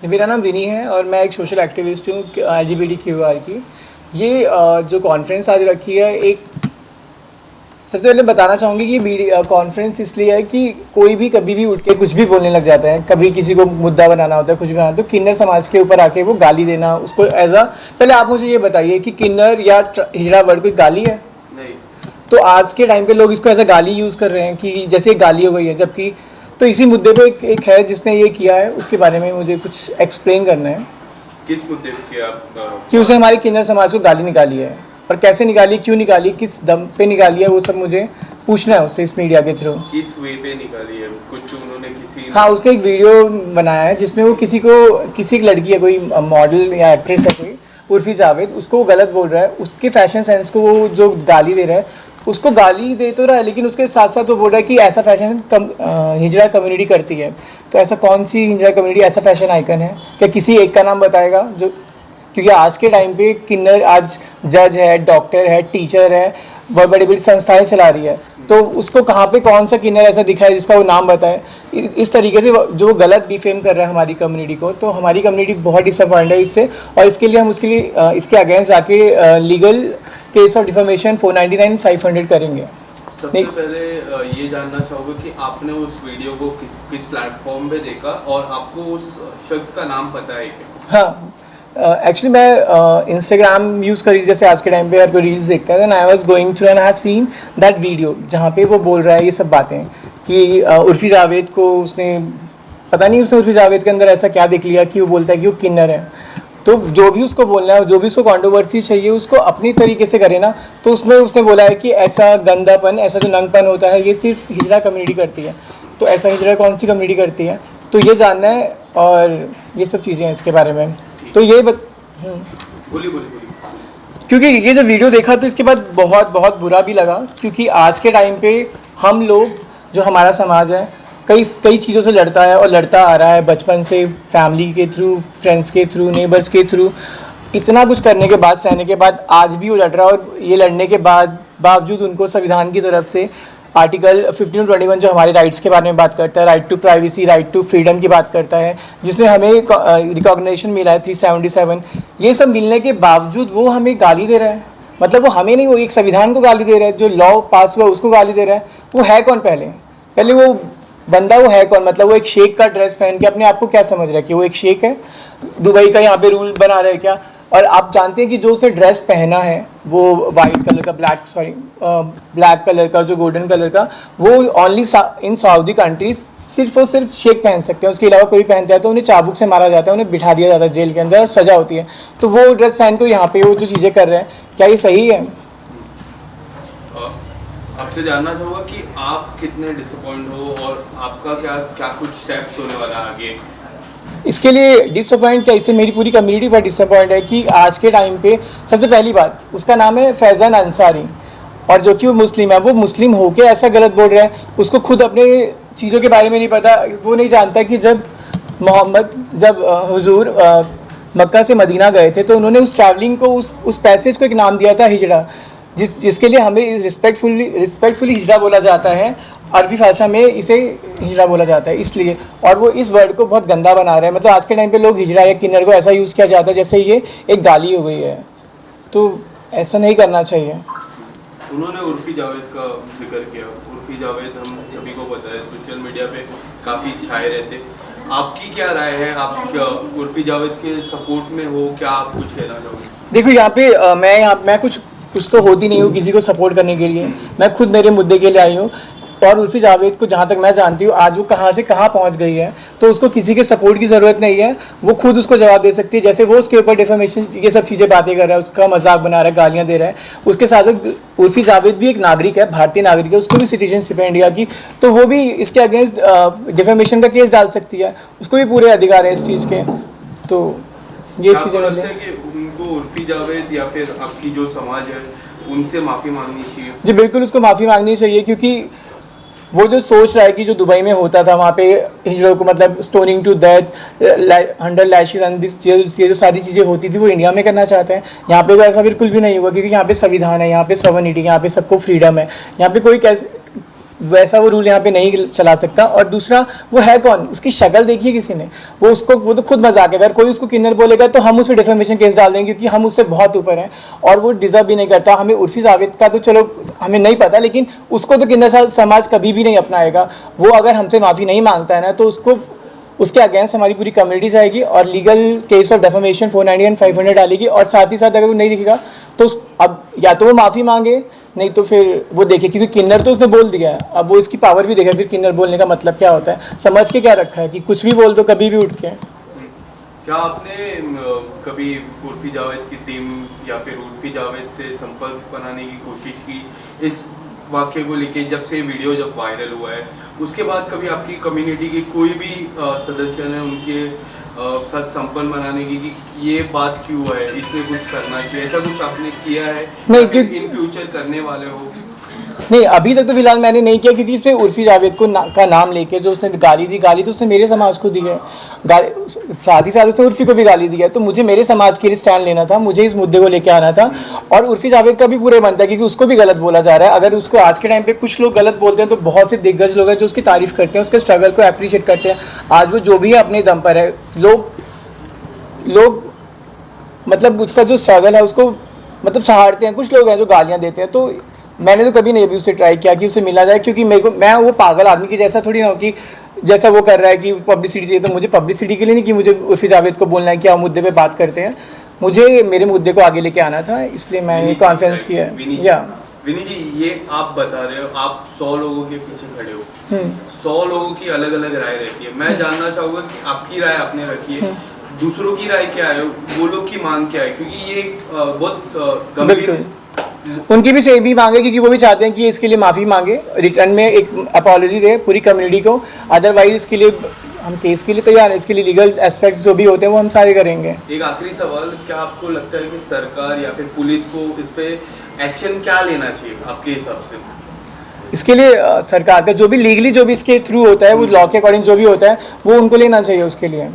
मेरा नाम विनी है और मैं एक सोशल एक्टिविस्ट हूँ LGBTQR की। ये जो कॉन्फ्रेंस आज रखी है, एक सबसे पहले बताना चाहूँगी कि कॉन्फ्रेंस इसलिए है कि कोई भी कभी भी उठ के कुछ भी बोलने लग जाता है। कभी किसी को मुद्दा बनाना होता है, कुछ भी बनाना, तो किन्नर समाज के ऊपर आके वो गाली देना, उसको पहले आप मुझे ये बताइए कि किन्नर या हिजड़ा वर्ड कोई गाली है? नहीं। तो आज के टाइम पे लोग इसको ऐसा गाली यूज़ कर रहे हैं कि जैसे एक गाली हो गई है, जबकि तो इसी मुद्दे पे एक है जिसने ये किया है, उसके बारे में मुझे कुछ एक्सप्लेन करना है। किस मुद्दे पे आप? कि उसने हमारी किन्नर समाज को गाली निकाली है, और कैसे निकाली, क्यों निकाली, किस दम पे निकाली है, वो सब मुझे पूछना है उससे इस मीडिया के थ्रू। किस वे पे निकाली है? कुछ उन्होंने किसी हाँ, उसने एक वीडियो बनाया है जिसमें वो किसी एक लड़की है, कोई मॉडल या एक्ट्रेस है कोई, उर्फी जावेद, उसको वो गलत बोल रहा है, उसके फैशन सेंस को वो जो गाली दे रहा है, उसको गाली दे तो रहा है, लेकिन उसके साथ साथ वो बोल रहा है कि ऐसा फैशन हिजड़ा कम्युनिटी करती है। तो ऐसा कौन सी हिजड़ा कम्युनिटी ऐसा फैशन आइकन है? क्या किसी एक का नाम बताएगा? जो क्योंकि आज के टाइम पे किन्नर आज जज है, डॉक्टर है, टीचर है, बहुत बड़ी बड़ी संस्थाएं चला रही है, तो उसको कहाँ पे कौन सा किन्नर ऐसा दिखा है जिसका वो नाम बताए? इस तरीके से जो गलत डिफेम कर रहा है हमारी कम्युनिटी को, तो हमारी कम्युनिटी बहुत डिसअपॉइंट है इससे, और इसके लिए हम इसके अगेंस्ट जाके लीगल केस ऑफ डिफेमेशन 499 500 करेंगे। सबसे पहले ये जानना चाहोगे कि आपने उस वीडियो को किस प्लेटफॉर्म पे देखा और आपको उस शख्स का नाम पता है क्या? हाँ, एक्चुअली मैं इंस्टाग्राम यूज़ करी, जैसे आज के टाइम पे हर कोई रील्स देखता है, then I was going through and I have seen that video जहाँ पे वो बोल रहा है ये सब बातें कि उर्फी जावेद को उसने पता नहीं उसने उर्फी जावेद के अंदर ऐसा क्या देख लिया कि वो बोलता है कि वो किन्नर है। तो जो भी उसको बोलना है, जो भी उसको कंट्रोवर्सी चाहिए, उसको अपनी तरीके से करे ना। तो उसमें उसने बोला है कि ऐसा गंदापन, ऐसा जो नंगपन होता है, ये सिर्फ हिजड़ा कम्युनिटी करती है। तो ऐसा हिजड़ा कौन सी कम्युनिटी करती है, तो ये जानना है, और ये सब चीज़ें हैं इसके बारे में। तो ये बोलिए। क्योंकि ये जो वीडियो देखा तो इसके बाद बहुत बहुत बुरा भी लगा, क्योंकि आज के टाइम पे हम लोग, जो हमारा समाज है, कई चीज़ों से लड़ता है और लड़ता आ रहा है बचपन से, फैमिली के थ्रू, फ्रेंड्स के थ्रू, नेबर्स के थ्रू, इतना कुछ करने के बाद, सहने के बाद आज भी वो लड़ रहा है। और ये लड़ने के बावजूद उनको संविधान की तरफ से आर्टिकल 1521 जो हमारे राइट्स के बारे में बात करता है, right to privacy, right to freedom की बात करता है, जिसमें हमें रिकॉग्निशन मिला है 377, ये सब मिलने के बावजूद वो हमें गाली दे रहा है। मतलब वो हमें नहीं, वो एक संविधान को गाली दे रहा है, जो लॉ पास हुआ उसको गाली दे रहा है। वो है कौन? पहले वो बंदा वो है कौन? मतलब वो एक शेख का ड्रेस पहन के अपने आप को क्या समझ रहा है कि वो एक शेख है? दुबई का यहाँ पे रूल बना रहे क्या? और आप जानते हैं कि जो उसने ड्रेस पहना है वो वाइट कलर का, ब्लैक कलर का, जो गोल्डन कलर का, वो ओनली इन सऊदी कंट्रीज सिर्फ और सिर्फ शेख पहन सकते हैं। उसके अलावा कोई पहनता है तो उन्हें चाबुक से मारा जाता है, उन्हें बिठा दिया जाता है जेल के अंदर और सज़ा होती है। तो वो ड्रेस पहन के यहाँ पे वो जो चीज़ें कर रहे हैं, क्या ये सही है? आपसे जानना चाहूँगा कि आप कितने डिसअपॉइंट हो और आपका क्या कुछ स्टेप्स होने वाला है आगे? इसके लिए डिसअपॉइंट क्या, इससे मेरी पूरी कम्युनिटी पर डिसअपॉइंट है कि आज के टाइम पे सबसे पहली बात, उसका नाम है फैज़ान अंसारी, और जो कि वो मुस्लिम है, वो मुस्लिम होके ऐसा गलत बोल रहा है। उसको खुद अपने चीज़ों के बारे में नहीं पता। वो नहीं जानता कि जब हुजूर मक्का से मदीना गए थे, तो उन्होंने उस ट्रैवलिंग को, उस पैसेज को एक नाम दिया था हिजड़ा, जिसके लिए हमें रिस्पेक्टफुली हिजड़ा बोला जाता है। अरबी भाषा में इसे हिजड़ा बोला जाता है इसलिए, और वो इस वर्ड को बहुत गंदा बना रहे हैं। मतलब आज के टाइम पे लोग हिजड़ा या किन्नर को ऐसा यूज़ किया जाता है जैसे ये एक गाली हो गई है, तो ऐसा नहीं करना चाहिए। उन्होंने उर्फी जावेद का जिक्र किया। उर्फी जावेद हम सभी को पता है सोशल मीडिया पे काफ़ी छाए रहते। आपकी क्या राय है? आप क्या उर्फी जावेद के सपोर्ट में हो? क्या आप कुछ कहना चाहोगे? देखो, यहाँ पे मैं कुछ तो होती नहीं हूँ किसी को सपोर्ट करने के लिए। मैं खुद मेरे मुद्दे के लिए आई हूँ, और उर्फी जावेद को जहाँ तक मैं जानती हूँ, आज वो कहाँ से कहाँ पहुँच गई है, तो उसको किसी के सपोर्ट की ज़रूरत नहीं है। वो खुद उसको जवाब दे सकती है। जैसे वो उसके ऊपर डिफेमेशन, ये सब चीज़ें बातें कर रहा है, उसका मजाक बना रहा है, गालियाँ दे रहा है, उसके साथ उर्फी जावेद भी एक नागरिक है, भारतीय नागरिक है, उसको भी सिटीजनशिप है इंडिया की, तो वो भी इसके अगेंस्ट डिफेमेशन का केस डाल सकती है। उसको भी पूरे अधिकार हैं इस चीज़ के। तो ये चीज़ें उनको उर्फी जावेद या फिर आपकी जो समाज है उनसे माफ़ी मांगनी चाहिए? जी बिल्कुल, उसको माफ़ी मांगनी चाहिए, क्योंकि वो जो सोच रहा है कि जो दुबई में होता था वहाँ पे हिजड़ों को, मतलब stoning to death, 100 lashes and this, ये जो सारी चीज़ें होती थी, वो इंडिया में करना चाहते हैं। यहाँ पे तो ऐसा बिल्कुल भी नहीं होगा, क्योंकि यहाँ पे संविधान है, यहाँ पे सॉवरेनिटी, यहाँ पे सबको फ्रीडम है। यहाँ पे कोई कैसे वैसा वो रूल यहाँ पे नहीं चला सकता। और दूसरा, वो है कौन, उसकी शक्ल देखी है किसी ने, वो तो खुद मजाक है। अगर कोई उसको किन्नर बोलेगा तो हम उस पर डिफेमेशन केस डाल देंगे, क्योंकि हम उससे बहुत ऊपर हैं और वो डिजर्व भी नहीं करता। हमें उर्फी जावेद का तो चलो हमें नहीं पता, लेकिन उसको तो किन्नर समाज कभी भी नहीं अपनाएगा। वो अगर हमसे माफ़ी नहीं मांगता है ना, तो उसके अगेंस्ट हमारी पूरी कम्युनिटी जाएगी और legal case of defamation 490 and 500 डालेगी। और साथ ही साथ अगर वो नहीं दिखेगा तो अब या तो वो माफ़ी मांगे, नहीं तो फिर वो देखे, क्योंकि किन्नर तो उसने बोल दिया है, अब वो इसकी पावर भी देखे। फिर किन्नर बोलने का मतलब क्या होता है, समझ के क्या रखा है कि कुछ भी बोल दो कभी भी उठ के। क्या आपने कभी उर्फी जावेद की टीम या फिर उर्फी जावेद से संपर्क बनाने की कोशिश की इस वाक्य को लेके? जब से वीडियो जब वायरल हुआ है उसके बाद कभी आपकी कम्युनिटी के कोई भी सदस्य ने उनके साथ संपर्क बनाने की कि ये बात क्यों है, इसमें कुछ करना चाहिए, ऐसा कुछ आपने किया है? नहीं, इन फ्यूचर करने वाले हो? नहीं, अभी तक तो फिलहाल मैंने नहीं किया, क्योंकि इसमें उर्फी जावेद का नाम लेके जो उसने गाली तो उसने मेरे समाज को दी है, साथ ही साथ उसने उर्फी को भी गाली दी है। तो मुझे मेरे समाज के लिए स्टैंड लेना था, मुझे इस मुद्दे को लेके आना था। और उर्फी जावेद का भी पूरा बनता है, क्योंकि उसको भी गलत बोला जा रहा है। अगर उसको आज के टाइम पे कुछ लोग गलत बोलते हैं तो बहुत से दिग्गज लोग हैं जो उसकी तारीफ करते हैं, उसके स्ट्रगल को अप्रिशिएट करते हैं। आज वो जो भी है अपने दम पर है। लोग मतलब उसका जो स्ट्रगल है उसको मतलब सहारते हैं। कुछ लोग हैं जो गालियाँ देते हैं, तो मैंने तो कभी नहीं अभी उससे ट्राई किया कि उससे मिला जाए, क्योंकि मैं वो पागल आदमी की जैसा थोड़ी ना हो कि जैसा वो कर रहा है कि पब्लिसिटी चाहिए। तो मुझे पब्लिसिटी के लिए नहीं कि मुझे उर्फी जावेद को बोलना है कि आप मुद्दे पे बात करते हैं, मुझे मेरे मुद्दे को आगे लेके आना था, इसलिए मैंने कॉन्फ्रेंस किया है। या विनी जी, ये आप बता रहे हो आप 100 लोगों के पीछे खड़े हो, 100 लोगों की अलग अलग राय रहती है। मैं जानना चाहूँगा कि आपकी राय आपने रखी है, दूसरों की राय क्या है, वो लोग की मांग क्या है? क्योंकि ये बहुत गंभीर, उनकी भी सेम ही मांगे, क्योंकि वो भी चाहते हैं कि इसके लिए माफ़ी मांगे, रिटर्न में एक अपॉलॉजी दे पूरी कम्युनिटी को। अदरवाइज इसके लिए हम केस के लिए तैयार हैं, इसके लिए लीगल एस्पेक्ट्स जो भी होते हैं वो हम सारे करेंगे। एक आखिरी सवाल, क्या आपको लगता है कि सरकार या फिर पुलिस को इस पे एक्शन क्या लेना चाहिए आपके हिसाब से? इसके लिए सरकार का जो भी लीगली जो भी इसके थ्रू होता है, वो लॉ के अकॉर्डिंग जो भी होता है वो उनको लेना चाहिए उसके लिए।